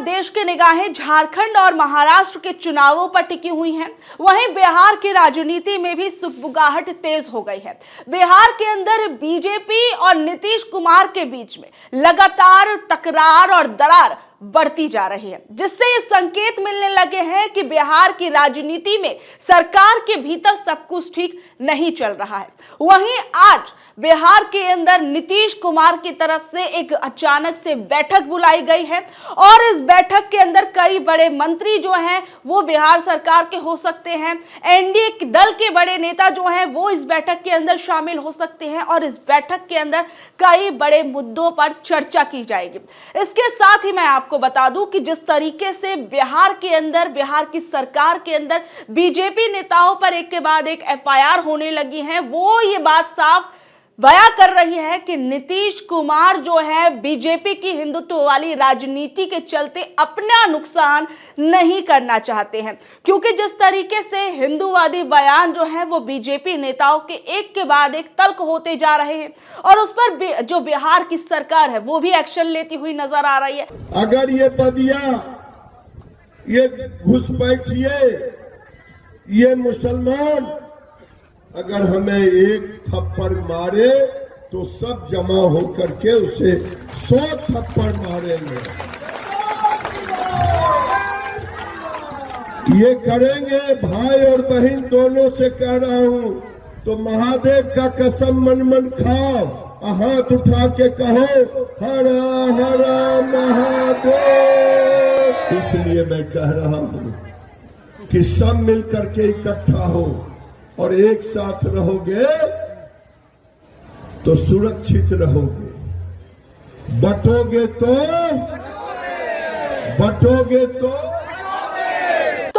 देश की निगाहें झारखंड और महाराष्ट्र के चुनावों पर टिकी हुई हैं, वहीं बिहार की राजनीति में भी सुगबुगाहट तेज हो गई है। बिहार के अंदर बीजेपी और नीतीश कुमार के बीच में लगातार तकरार और दरार बढ़ती जा रही है, जिससे ये संकेत मिलने लगे हैं कि बिहार की राजनीति में सरकार के भीतर सब कुछ ठीक नहीं चल रहा है। वहीं आज बिहार के अंदर नीतीश कुमार की तरफ से एक अचानक से बैठक बुलाई गई है और इस बैठक के अंदर कई बड़े मंत्री जो हैं वो बिहार सरकार के हो सकते हैं। एनडीए दल के बड़े नेता जो हैं वो इस बैठक के अंदर शामिल हो सकते हैं और इस बैठक के अंदर कई बड़े मुद्दों पर चर्चा की जाएगी। इसके साथ ही मैं आपको बता दूं कि जिस तरीके से बिहार के अंदर, बिहार की सरकार के अंदर बीजेपी नेताओं पर एक के बाद एक एफआईआर होने लगी है, वो ये बात साफ बयां कर रही है कि नीतीश कुमार जो है बीजेपी की हिंदुत्व वाली राजनीति के चलते अपना नुकसान नहीं करना चाहते हैं, क्योंकि जिस तरीके से हिंदूवादी बयान जो है वो बीजेपी नेताओं के एक के बाद एक तल्ख होते जा रहे हैं और उस पर जो बिहार की सरकार है वो भी एक्शन लेती हुई नजर आ रही है। अगर ये बदिया, ये घुसपैठिए, ये मुसलमान अगर हमें एक थप्पड़ मारे तो सब जमा होकर के उसे 100 थप्पड़ मारेंगे। ये करेंगे, भाई और बहन दोनों से कह रहा हूं। तो महादेव का कसम मन मन खाओ, हाथ उठा के कहो हर हर महादेव। इसलिए मैं कह रहा हूं कि सब मिलकर के इकट्ठा हो और एक साथ रहोगे तो सुरक्षित रहोगे, बटोगे तो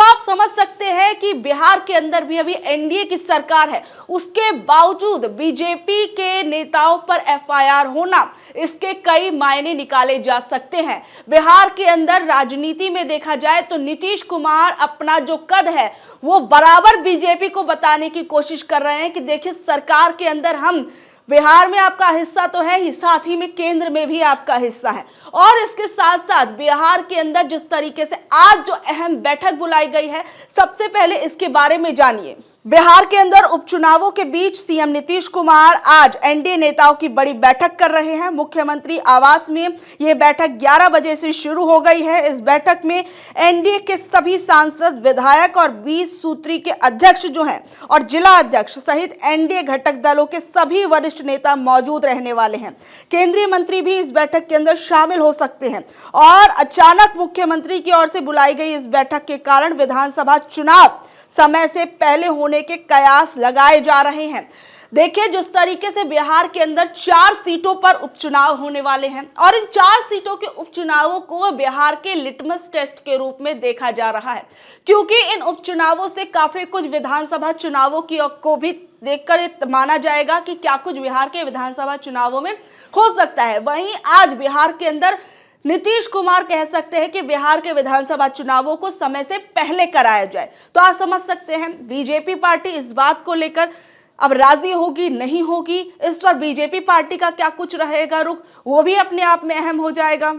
आप समझ सकते हैं कि बिहार के अंदर भी अभी एनडीए की सरकार है, उसके बावजूद बीजेपी के नेताओं पर एफआईआर होना, इसके कई मायने निकाले जा सकते हैं। बिहार के अंदर राजनीति में देखा जाए तो नीतीश कुमार अपना जो कद है वो बराबर बीजेपी को बताने की कोशिश कर रहे हैं कि देखिए सरकार के अंदर हम, बिहार में आपका हिस्सा तो है ही, साथ ही में केंद्र में भी आपका हिस्सा है। और इसके साथ साथ बिहार के अंदर जिस तरीके से आज जो अहम बैठक बुलाई गई है, सबसे पहले इसके बारे में जानिए। बिहार के अंदर उपचुनावों के बीच सीएम नीतीश कुमार आज एनडीए नेताओं की बड़ी बैठक कर रहे हैं। मुख्यमंत्री आवास में यह बैठक 11 बजे से शुरू हो गई है। इस बैठक में एनडीए के सभी सांसद, विधायक और 20 सूत्री के अध्यक्ष जो हैं और जिला अध्यक्ष सहित एनडीए घटक दलों के सभी वरिष्ठ नेता मौजूद रहने वाले हैं। केंद्रीय मंत्री भी इस बैठक के अंदर शामिल हो सकते हैं और अचानक मुख्यमंत्री की ओर से बुलाई गई इस बैठक के कारण विधानसभा चुनाव समय से पहले होने के कयास लगाए जा रहे हैं। देखिए जिस तरीके से बिहार के अंदर 4 सीटों पर उपचुनाव होने वाले हैं और इन 4 सीटों के उपचुनावों को बिहार के लिटमस टेस्ट के रूप में देखा जा रहा है, क्योंकि इन उपचुनावों से काफी कुछ विधानसभा चुनावों को भी देखकर माना जाएगा कि क्या कुछ बिहार के विधानसभा चुनावों में हो सकता है। वहीं आज बिहार के अंदर नीतीश कुमार कह सकते हैं कि बिहार के विधानसभा चुनावों को समय से पहले कराया जाए। तो आप समझ सकते हैं बीजेपी पार्टी इस बात को लेकर अब राजी होगी नहीं होगी, इस पर बीजेपी पार्टी का क्या कुछ रहेगा रुख, वो भी अपने आप में अहम हो जाएगा।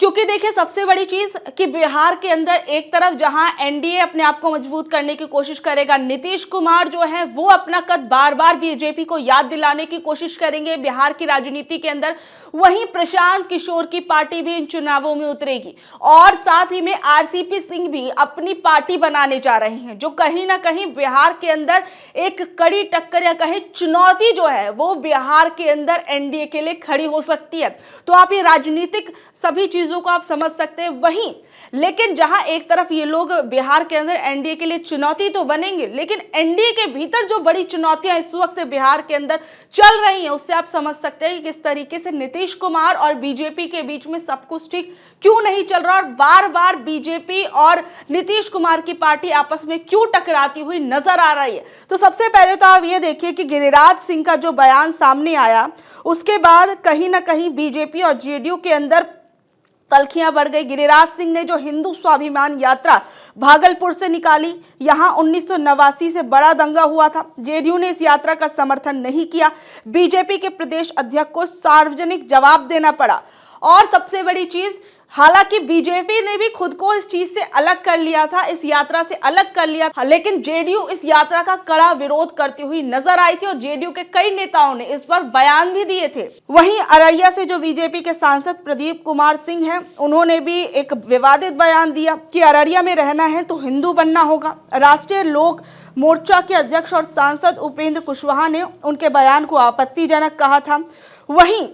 क्योंकि देखिए सबसे बड़ी चीज कि बिहार के अंदर एक तरफ जहां एनडीए अपने आप को मजबूत करने की कोशिश करेगा, नीतीश कुमार जो है वो अपना कद बार बार बीजेपी को याद दिलाने की कोशिश करेंगे बिहार की राजनीति के अंदर, वहीं प्रशांत किशोर की पार्टी भी इन चुनावों में उतरेगी और साथ ही में आरसीपी सिंह भी अपनी पार्टी बनाने जा रहे हैं, जो कहीं ना कहीं बिहार के अंदर एक कड़ी टक्कर या कहीं चुनौती जो है वो बिहार के अंदर एनडीए के लिए खड़ी हो सकती है। तो आप ये राजनीतिक सभी चीजों को आप समझ सकते हैं। वहीं लेकिन जहां एक तरफ ये लोग बिहार के अंदर एनडीए के लिए चुनौती तो बनेंगे, लेकिन एनडीए के भीतर जो बड़ी चुनौतियां इस वक्त बिहार के अंदर चल रही हैं उससे आप समझ सकते हैं कि किस तरीके से नीतीश कुमार और बीजेपी के बीच में सब कुछ ठीक क्यों नहीं चल रहा और बार बार बीजेपी और नीतीश कुमार की पार्टी आपस में क्यों टकराती हुई नजर आ रही है। तो सबसे पहले तो आप ये देखिए कि गिरिराज सिंह का जो बयान सामने आया उसके बाद कहीं ना कहीं बीजेपी और जेडीयू के अंदर तल्खियां बढ़ गई। गिरिराज सिंह ने जो हिंदू स्वाभिमान यात्रा भागलपुर से निकाली, यहां 1989 से बड़ा दंगा हुआ था। जेडीयू ने इस यात्रा का समर्थन नहीं किया। बीजेपी के प्रदेश अध्यक्ष को सार्वजनिक जवाब देना पड़ा और सबसे बड़ी चीज हालांकि बीजेपी ने भी खुद को इस चीज से अलग कर लिया था, इस यात्रा से अलग कर लिया था, लेकिन जेडीयू इस यात्रा का कड़ा विरोध करती हुई नजर आई थी और जेडीयू के कई नेताओं ने इस पर बयान भी दिए थे। वहीं अररिया से जो बीजेपी के सांसद प्रदीप कुमार सिंह हैं, उन्होंने भी एक विवादित बयान दिया कि अररिया में रहना है तो हिंदू बनना होगा। राष्ट्रीय लोक मोर्चा के अध्यक्ष और सांसद उपेंद्र कुशवाहा ने उनके बयान को आपत्तिजनक कहा था। वहीं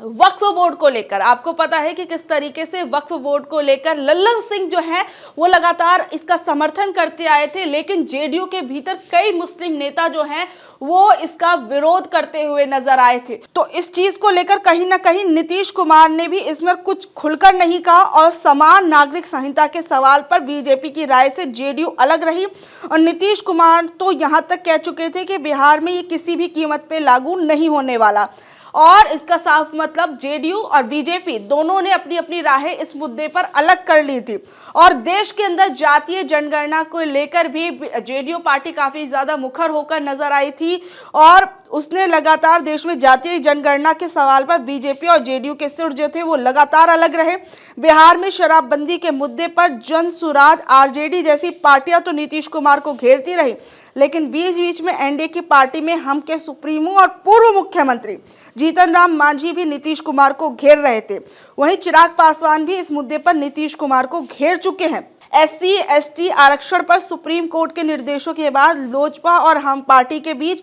वक्फ बोर्ड को लेकर आपको पता है कि किस तरीके से वक्फ बोर्ड को लेकर लल्लन सिंह जो है वो लगातार इसका समर्थन करते आए थे, लेकिन जेडीयू के भीतर कई मुस्लिम नेता जो हैं वो इसका विरोध करते हुए नजर आए थे। तो इस चीज को लेकर कहीं ना कहीं नीतीश कुमार ने भी इसमें कुछ खुलकर नहीं कहा और समान नागरिक संहिता के सवाल पर बीजेपी की राय से जेडीयू अलग रही। और नीतीश कुमार तो यहां तक कह चुके थे कि बिहार में ये किसी भी कीमत पे लागू नहीं होने वाला, और इसका साफ मतलब जेडीयू और बीजेपी दोनों ने अपनी अपनी राहें इस मुद्दे पर अलग कर ली थी। और देश के अंदर जातीय जनगणना को लेकर भी जेडीयू पार्टी काफी ज्यादा मुखर होकर नजर आई थी और उसने लगातार देश में जातीय जनगणना के सवाल पर बीजेपी और जेडीयू के सुर जो थे वो लगातार अलग रहे। बिहार में शराबबंदी के मुद्दे पर जनसुराज आरजेडी जैसी पार्टियां तो नीतीश कुमार को घेरती रही, लेकिन बीच बीच में एनडीए की पार्टी में हम के सुप्रीमो और पूर्व मुख्यमंत्री जीतन राम मांझी भी नीतीश कुमार को घेर रहे थे। वहीं चिराग पासवान भी इस मुद्दे पर नीतीश कुमार को घेर चुके हैं। एससी एसटी आरक्षण पर सुप्रीम कोर्ट के निर्देशों के बाद लोजपा और हम पार्टी के बीच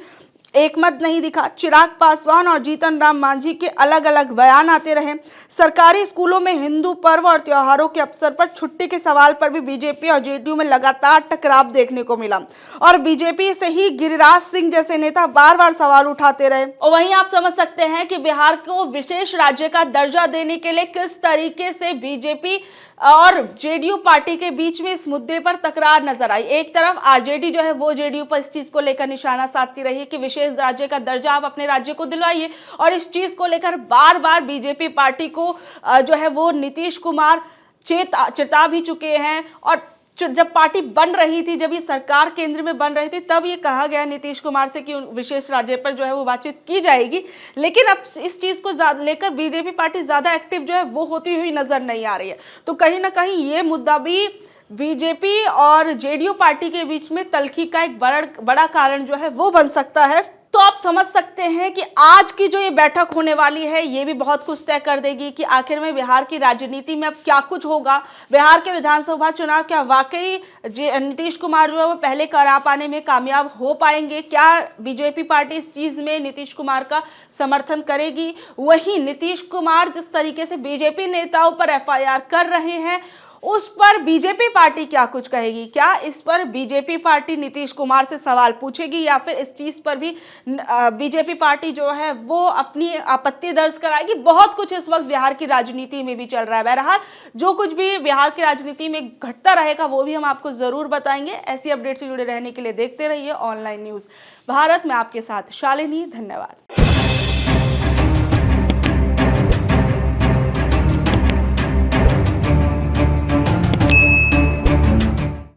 एकमत नहीं दिखा। चिराग पासवान और जीतन राम मांझी के अलग अलग बयान आते रहे। सरकारी स्कूलों में हिंदू पर्व और त्योहारों के अवसर पर छुट्टी के सवाल पर भी बीजेपी और जेडीयू में लगातार टकराव देखने को मिला और बीजेपी से ही गिरिराज सिंह जैसे नेता बार बार सवाल उठाते रहे। और वहीं आप समझ सकते हैं कि बिहार को विशेष राज्य का दर्जा देने के लिए किस तरीके से बीजेपी और जेडीयू पार्टी के बीच में इस मुद्दे पर तकरार नजर आई। एक तरफ आरजेडी जो है वो जेडीयू पर इस चीज को लेकर निशाना साधती रही कि विशेष राज्य का दर्जा आप अपने राज्य को दिलवाइए, और इस चीज को लेकर बार बार बीजेपी पार्टी को जो है वो नीतीश कुमार चेता भी चुके हैं। और जब पार्टी बन रही थी, जब ये सरकार केंद्र में बन रही थी, तब ये कहा गया नीतीश कुमार से कि विशेष राज्य पर जो है वो बातचीत की जाएगी, लेकिन अब इस चीज को लेकर बीजेपी पार्टी ज्यादा एक्टिव जो है वो होती हुई नजर नहीं आ रही है। तो कहीं ना कहीं ये मुद्दा भी बीजेपी और जेडीयू पार्टी के बीच में तल्खी का एक बड़ा कारण जो है वो बन सकता है। तो आप समझ सकते हैं कि आज की जो ये बैठक होने वाली है ये भी बहुत कुछ तय कर देगी कि आखिर में बिहार की राजनीति में अब क्या कुछ होगा। बिहार के विधानसभा चुनाव क्या वाकई नीतीश कुमार जो है वो पहले करा पाने में कामयाब हो पाएंगे? क्या बीजेपी पार्टी इस चीज में नीतीश कुमार का समर्थन करेगी? वहीं नीतीश कुमार जिस तरीके से बीजेपी नेताओं पर एफआईआर कर रहे हैं उस पर बीजेपी पार्टी क्या कुछ कहेगी? क्या इस पर बीजेपी पार्टी नीतीश कुमार से सवाल पूछेगी या फिर इस चीज पर भी बीजेपी पार्टी जो है वो अपनी आपत्ति दर्ज कराएगी? बहुत कुछ इस वक्त बिहार की राजनीति में भी चल रहा है। बहरहाल जो कुछ भी बिहार की राजनीति में घटता रहेगा वो भी हम आपको जरूर बताएंगे। ऐसी अपडेट से जुड़े रहने के लिए देखते रहिए ऑनलाइन न्यूज भारत में। आपके साथ शालिनी, धन्यवाद।